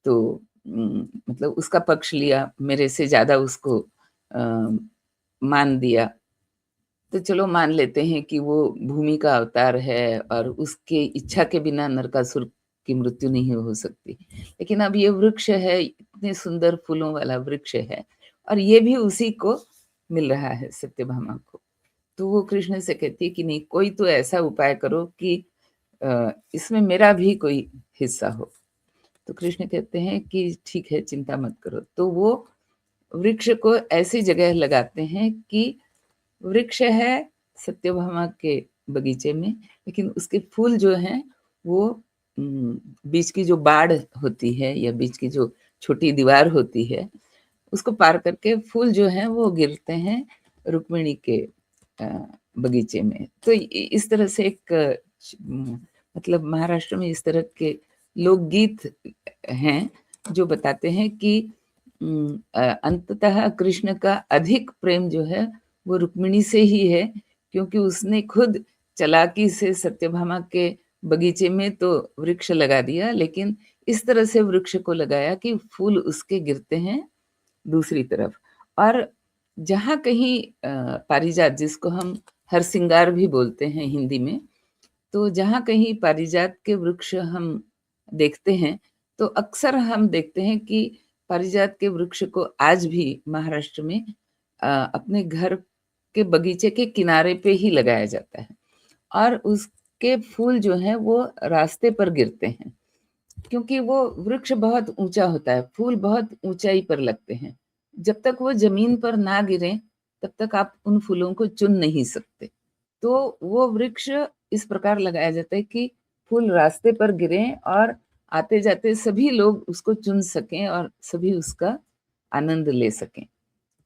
तो मतलब उसका पक्ष लिया, मेरे से ज्यादा उसको मान दिया। तो चलो मान लेते हैं कि वो भूमि का अवतार है और उसके इच्छा के बिना नरकासुर की मृत्यु नहीं हो सकती। लेकिन अब ये वृक्ष है, इतने सुंदर फूलों वाला वृक्ष है और ये भी उसी को मिल रहा है, सत्यभामा को। तो वो कृष्ण से कहती है कि नहीं, कोई तो ऐसा उपाय करो कि इसमें मेरा भी कोई हिस्सा हो। तो कृष्ण कहते हैं कि ठीक है, चिंता मत करो। तो वो वृक्ष को ऐसी जगह लगाते हैं कि वृक्ष है सत्यभामा के बगीचे में, लेकिन उसके फूल जो हैं वो बीच की जो बाड़ होती है या बीच की जो छोटी दीवार होती है, उसको पार करके फूल जो हैं वो गिरते हैं रुक्मिणी के बगीचे में। तो इस तरह से एक मतलब महाराष्ट्र में इस तरह के लोकगीत हैं जो बताते हैं कि अंततः कृष्ण का अधिक प्रेम जो है वो रुक्मिणी से ही है, क्योंकि उसने खुद चालाकी से सत्यभामा के बगीचे में तो वृक्ष लगा दिया, लेकिन इस तरह से वृक्ष को लगाया कि फूल उसके गिरते हैं दूसरी तरफ। और जहाँ कहीं पारिजात, जिसको हम हरसिंगार भी बोलते हैं हिंदी में, तो जहाँ कहीं पारिजात के वृक्ष हम देखते हैं, तो अक्सर हम देखते हैं कि पारिजात के वृक्ष को आज भी महाराष्ट्र में अपने घर के बगीचे के किनारे पे ही लगाया जाता है और उसके फूल जो हैं वो रास्ते पर गिरते हैं, क्योंकि वो वृक्ष बहुत ऊंचा होता है, फूल बहुत ऊंचाई पर लगते हैं। जब तक वो जमीन पर ना गिरे तब तक आप उन फूलों को चुन नहीं सकते। तो वो वृक्ष इस प्रकार लगाया जाता है कि फूल रास्ते पर गिरे और आते जाते सभी लोग उसको चुन सकें और सभी उसका आनंद ले सकें।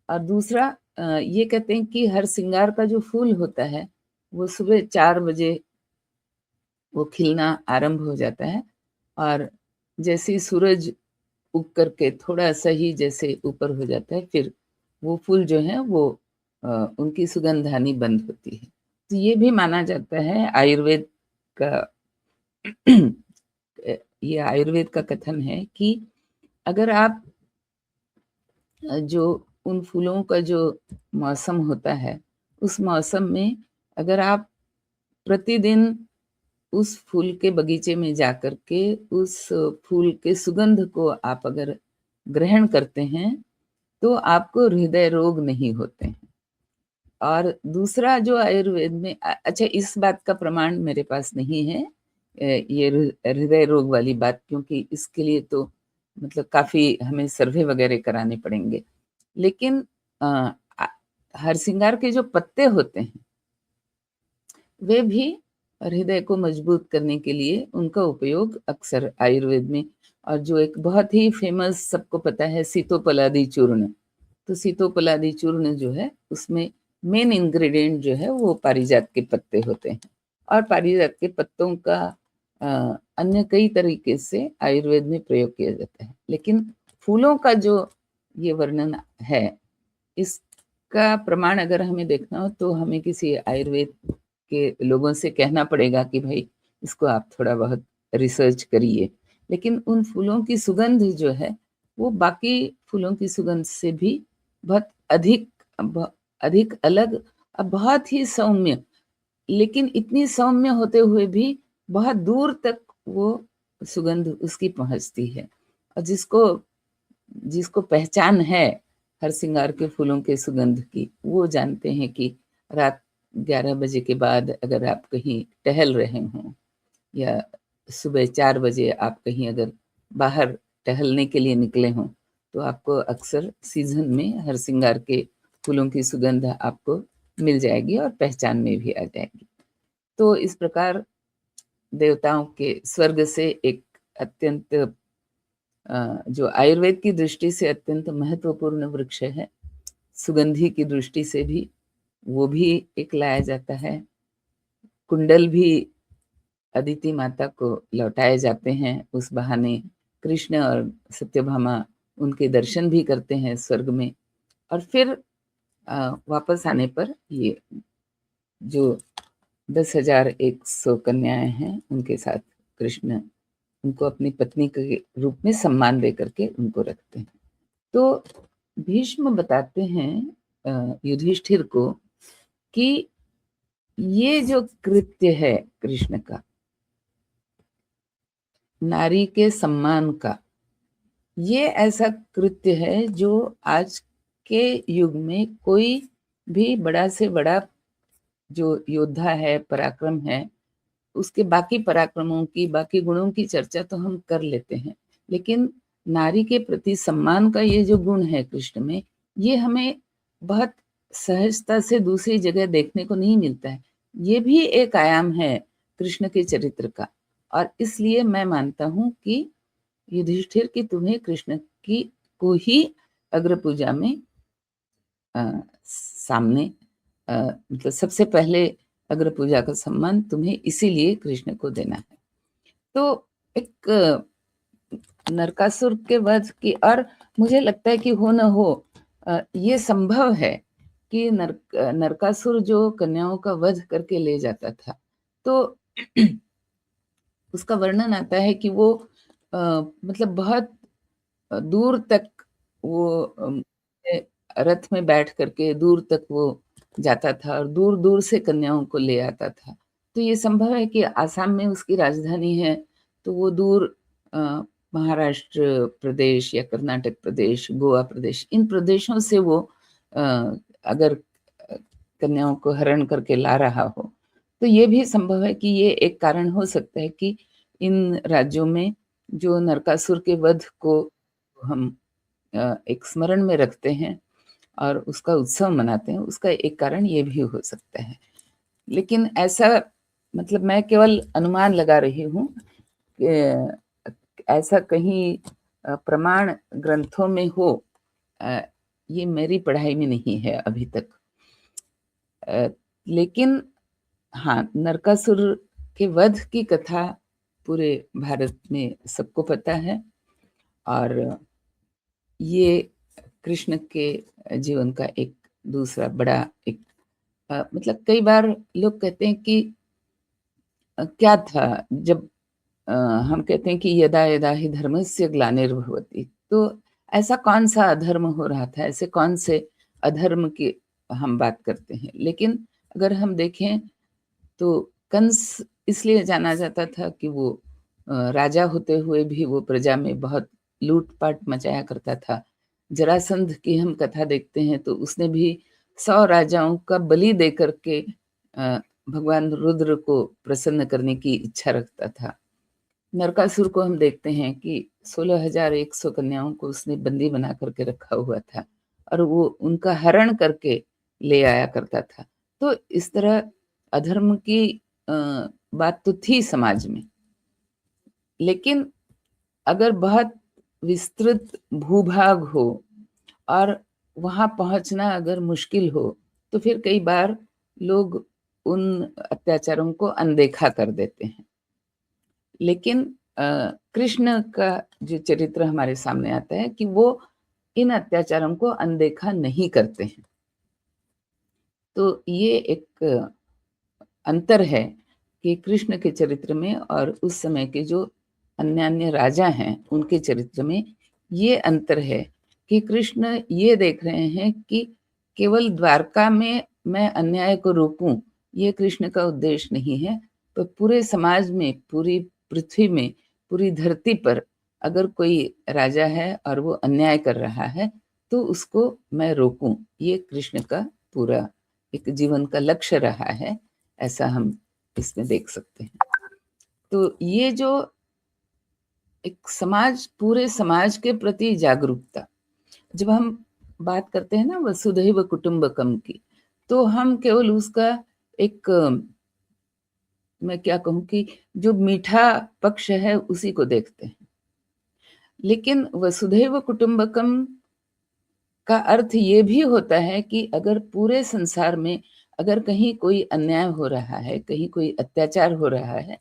और दूसरा ये कहते हैं कि हर सिंगार का जो फूल होता है वो सुबह 4 बजे वो खिलना आरंभ हो जाता है और जैसे ही सूरज उग करके थोड़ा सा ही जैसे ऊपर हो जाता है, फिर वो फूल जो है वो उनकी सुगंध आनी बंद होती है। तो ये भी माना जाता है आयुर्वेद का ये आयुर्वेद का कथन है कि अगर आप जो उन फूलों का जो मौसम होता है, उस मौसम में अगर आप प्रतिदिन उस फूल के बगीचे में जाकर के उस फूल के सुगंध को आप अगर ग्रहण करते हैं, तो आपको हृदय रोग नहीं होते हैं। और दूसरा जो आयुर्वेद में अच्छा, इस बात का प्रमाण मेरे पास नहीं है, ये हृदय रोग वाली बात, क्योंकि इसके लिए तो मतलब काफ़ी हमें सर्वे वगैरह कराने पड़ेंगे। लेकिन हरसिंगार के जो पत्ते होते हैं, वे भी हृदय को मजबूत करने के लिए उनका उपयोग अक्सर आयुर्वेद में, और जो एक बहुत ही फेमस सबको पता है सीतोपलादी चूर्ण, तो सीतोपलादी चूर्ण जो है उसमें मेन इंग्रेडिएंट जो है वो पारिजात के पत्ते होते हैं। और पारिजात के पत्तों का अन्य कई तरीके से आयुर्वेद में प्रयोग किया जाता है, लेकिन फूलों का जो ये वर्णन है, इसका प्रमाण अगर हमें देखना हो तो हमें किसी आयुर्वेद के लोगों से कहना पड़ेगा कि भाई इसको आप थोड़ा बहुत रिसर्च करिए। लेकिन उन फूलों की सुगंध जो है वो बाकी फूलों की सुगंध से भी बहुत अधिक अलग और बहुत ही सौम्य, लेकिन इतनी सौम्य होते हुए भी बहुत दूर तक वो सुगंध उसकी पहुंचती है। और जिसको जिसको पहचान है हर सिंगार के फूलों के सुगंध की, वो जानते हैं कि रात 11 बजे के बाद अगर आप कहीं टहल रहे हों या सुबह 4 बजे आप कहीं अगर बाहर टहलने के लिए निकले हों, तो आपको अक्सर सीज़न में हरसिंगार के फूलों की सुगंध आपको मिल जाएगी और पहचान में भी आ जाएगी। तो इस प्रकार देवताओं के स्वर्ग से एक अत्यंत जो आयुर्वेद की दृष्टि से अत्यंत महत्वपूर्ण वृक्ष है, सुगंधी की दृष्टि से भी वो भी एक लाया जाता है। कुंडल भी अदिति माता को लौटाए जाते हैं, उस बहाने कृष्ण और सत्यभामा उनके दर्शन भी करते हैं स्वर्ग में। और फिर वापस आने पर ये जो 10,100 कन्याएं हैं उनके साथ कृष्ण उनको अपनी पत्नी के रूप में सम्मान दे करके उनको रखते हैं। तो भीष्म बताते हैं युधिष्ठिर को कि ये जो कृत्य है कृष्ण का, नारी के सम्मान का, ये ऐसा कृत्य है जो आज के युग में कोई भी बड़ा से बड़ा जो योद्धा है, पराक्रम है, उसके बाकी पराक्रमों की, बाकी गुणों की चर्चा तो हम कर लेते हैं, लेकिन नारी के प्रति सम्मान का ये जो गुण है कृष्ण में, ये हमें बहुत सहजता से दूसरी जगह देखने को नहीं मिलता है। ये भी एक आयाम है कृष्ण के चरित्र का, और इसलिए मैं मानता हूँ कि युधिष्ठिर की तुम्हें कृष्ण की को ही अग्र पूजा में सामने मतलब सबसे पहले अग्र पूजा का सम्मान तुम्हें इसीलिए कृष्ण को देना है। तो एक नरकासुर के वध की, और मुझे लगता है कि हो न हो ये संभव है कि नरकासुर जो कन्याओं का वध करके ले जाता था, तो उसका वर्णन आता है कि वो मतलब बहुत दूर तक वो रथ में बैठ करके दूर तक वो जाता था और दूर-दूर से कन्याओं को ले आता था। तो ये संभव है कि आसाम में उसकी राजधानी है, तो वो दूर महाराष्ट्र प्रदेश या कर्नाटक प्रदेश, गोवा प्रदेश, इन प्रदेशों से वो अगर कन्याओं को हरण करके ला रहा हो, तो ये भी संभव है कि ये एक कारण हो सकता है कि इन राज्यों में जो नरकासुर के वध को हम एक स्मरण में रखते हैं और उसका उत्सव मनाते हैं, उसका एक कारण ये भी हो सकता है। लेकिन ऐसा मतलब मैं केवल अनुमान लगा रही हूँ कि ऐसा कहीं प्रमाण ग्रंथों में हो, ये मेरी पढ़ाई में नहीं है अभी तक। लेकिन हाँ, नरकासुर के वध की कथा पूरे भारत में सबको पता है, और ये कृष्ण के जीवन का एक दूसरा बड़ा एक मतलब कई बार लोग कहते हैं कि क्या था जब हम कहते हैं कि यदा यदा ही धर्मस्य ग्लानिर्भवति, तो ऐसा कौन सा अधर्म हो रहा था, ऐसे कौन से अधर्म की हम बात करते हैं। लेकिन अगर हम देखें तो कंस इसलिए जाना जाता था कि वो राजा होते हुए भी वो प्रजा में बहुत लूट-पाट मचाया करता था। जरासंध की हम कथा देखते हैं तो उसने भी 100 राजाओं का बलि दे कर के भगवान रुद्र को प्रसन्न करने की इच्छा रखता था। नरकासुर को हम देखते हैं कि 16,100 कन्याओं को उसने बंदी बना करके रखा हुआ था और वो उनका हरण करके ले आया करता था। तो इस तरह अधर्म की बात तो थी समाज में, लेकिन अगर बहुत विस्तृत भूभाग हो और वहाँ पहुँचना अगर मुश्किल हो, तो फिर कई बार लोग उन अत्याचारों को अनदेखा कर देते हैं। लेकिन कृष्ण का जो चरित्र हमारे सामने आता है कि वो इन अत्याचारों को अनदेखा नहीं करते हैं। तो ये एक अंतर है कि कृष्ण के चरित्र में और उस समय के जो अन्य-अन्य राजा हैं, उनके चरित्र में ये अंतर है कि कृष्ण ये देख रहे हैं कि केवल द्वारका में मैं अन्याय को रोकूँ, ये कृष्ण का उद्देश्य नहीं है। तो पूरे समाज में, पूरी पृथ्वी में, पूरी धरती पर अगर कोई राजा है और वो अन्याय कर रहा है, तो उसको मैं रोकूँ। ये कृष्ण का पूरा एक जीवन का लक्ष्य रहा है, ऐसा हम इसमें देख सकते हैं। तो ये जो एक समाज, पूरे समाज के प्रति जागरूकता, जब हम बात करते हैं ना वसुधैव कुटुंबकम की, तो हम केवल उसका एक मैं क्या कहूँ कि जो मीठा पक्ष है उसी को देखते हैं। लेकिन वसुधैव कुटुंबकम का अर्थ ये भी होता है कि अगर पूरे संसार में अगर कहीं कोई अन्याय हो रहा है, कहीं कोई अत्याचार हो रहा है,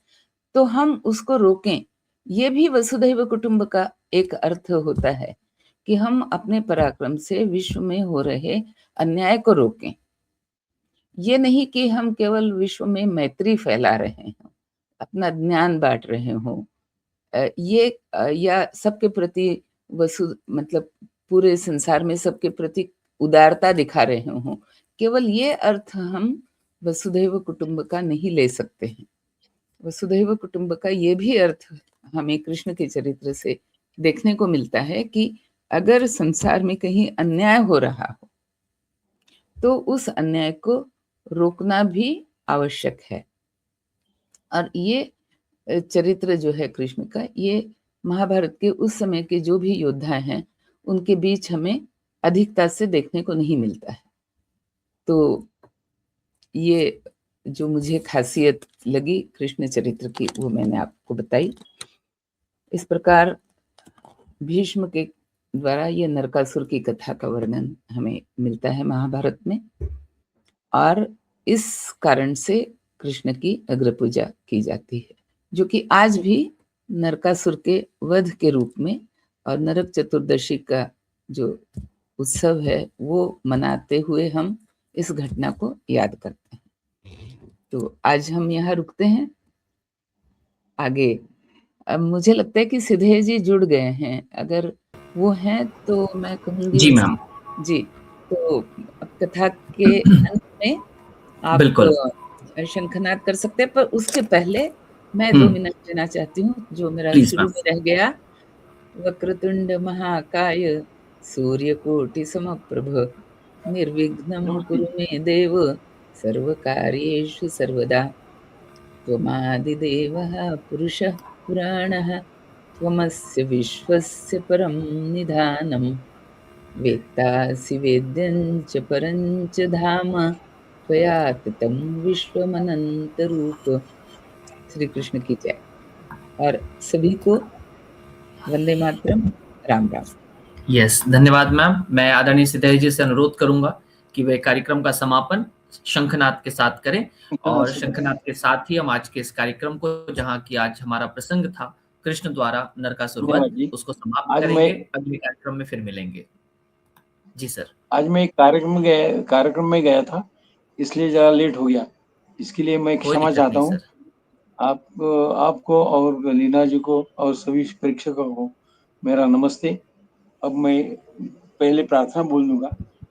तो हम उसको रोकें। ये भी वसुधैव कुटुंब का एक अर्थ होता है कि हम अपने पराक्रम से विश्व में हो रहे अन्याय को रोकें। ये नहीं कि हम केवल विश्व में मैत्री फैला रहे हों, अपना ज्ञान बाँट रहे हों। या सबके प्रति मतलब पूरे संसार में सबके प्रति उदारता दिखा रहे हों। केवल ये अर्थ हम वसुधैव कुटुंब का नहीं ले सकते हैं। वसुधैव कुटुंबकम ये भी अर्थ हमें कृष्ण के चरित्र से देखने को मिलता है कि अगर संसार में कहीं अन्याय हो रहा हो तो उस अन्याय को रोकना भी आवश्यक है। और ये चरित्र जो है कृष्ण का, ये महाभारत के उस समय के जो भी योद्धा हैं उनके बीच हमें अधिकता से देखने को नहीं मिलता है। तो ये जो मुझे खासियत लगी कृष्ण चरित्र की वो मैंने आपको बताई। इस प्रकार भीष्म के द्वारा ये नरकासुर की कथा का वर्णन हमें मिलता है महाभारत में, और इस कारण से कृष्ण की अग्र पूजा की जाती है, जो कि आज भी नरकासुर के वध के रूप में और नरक चतुर्दशी का जो उत्सव है वो मनाते हुए हम इस घटना को याद करते हैं। तो आज हम यहाँ रुकते हैं। आगे अब मुझे लगता है कि सिधे जी जुड़ गए हैं, अगर वो हैं तो मैं कहूँगी जी मैम। जी, तो अब कथा के अंत में आप बिल्कुल। शंखनाद कर सकते हैं, पर उसके पहले मैं 2 मिनट लेना चाहती हूँ, जो मेरा प्लीज शुरू मैम। में रह गया। वक्रतुंड महाकाय सूर्यकोटि समप्रभ निर्विघ्नं कुरु मे देव सर्वकार्येषु सर्वदा। त्वमादिदेवः पुरुषः पुराणः त्वमस्य विश्वस्य परं निधानं वेत्तासि वेद्यं च परं च धाम त्वया ततं विश्वमनन्तरूप। श्री कृष्ण की जय। और सभी को वंदे मातरम, राम राम। यस, धन्यवाद मैम। मैं आदरणीय सिद्धेश जी से अनुरोध करूंगा कि वे कार्यक्रम का समापन शंखनाद के साथ करें, और शंखनाद के साथ ही हम आज के इस कार्यक्रम को, जहां की आज हमारा प्रसंग था कृष्ण द्वारा नरकासुर वध, उसको समाप्त करेंगे। अगले कार्यक्रम में फिर मिलेंगे। जी सर। आज मैं एक कार्यक्रम में गया था, इसलिए जरा लेट हो गया। इसके लिए मैं कोई क्षमा दिक्कत चाहता नहीं हूँ। सर। आपको और लीना जी को और सभी प्रेक्षकों को मेरा नमस्ते। अब मैं पहले प्रार्थना बोल दूंगा,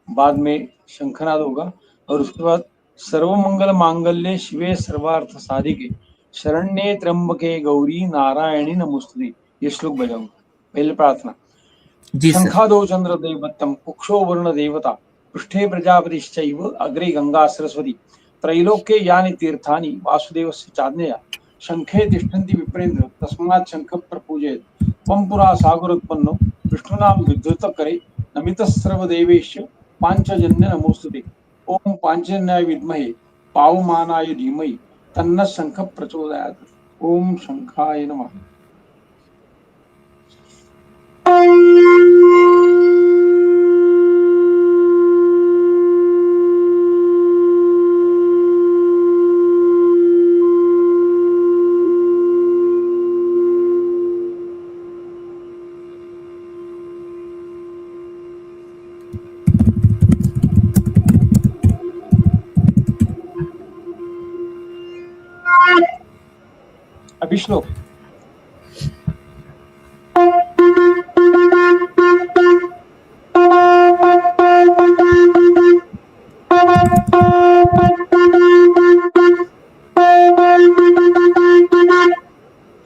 बाद में शंखनाद होगा, और उसके बाद सर्वमंगल मांगल्ये शिवे सर्वार्थ साधिके शरण्ये त्र्यंबके गौरी नारायणी नमोस्तुते, ये श्लोक बजाऊंगा। पहले प्रार्थना। जी सर। शंखादौ चंद्र दैवतम कुक्षो वरुण देवता पृष्ठे प्रजापतिश्चैव अग्रे गंगा सरस्वती त्रैलोक्ये यानि तीर्थानि वासुदेवस्य चाज्ञया शंखे तिष्ठन्ति विप्रेन्द्र तस्मात् शंख प्रपूजयेत् त्वं पुरा सागरोत्पन्नो विष्णुनां विद्युतकरे नमितः सर्वदेवेश्य पांचजन्य नमोस्तुते। ओम पांचजन्याय विद्महे पावमानाय धीमहि तन्नः शंख प्रचोदयात्। ओम शंखाय नमः। अभी श्लोक।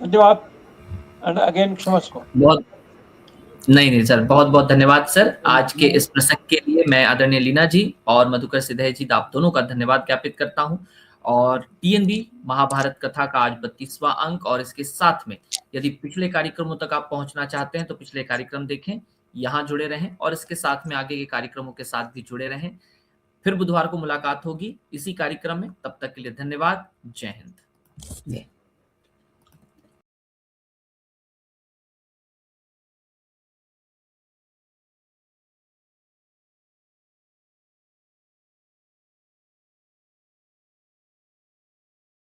धन्यवाद। एंड अगेन क्षमस्व। बहुत नहीं सर, बहुत बहुत धन्यवाद सर। आज के इस प्रसंग के लिए मैं आदरणीय लीना जी और मधुकर सिद्धेश जी, आप दोनों का धन्यवाद ज्ञापित करता हूं। और टीएनबी महाभारत कथा का आज 32वां अंक, और इसके साथ में यदि पिछले कार्यक्रमों तक आप पहुंचना चाहते हैं तो पिछले कार्यक्रम देखें, यहाँ जुड़े रहें, और इसके साथ में आगे के कार्यक्रमों के साथ भी जुड़े रहें। फिर बुधवार को मुलाकात होगी इसी कार्यक्रम में। तब तक के लिए धन्यवाद। जय हिंद।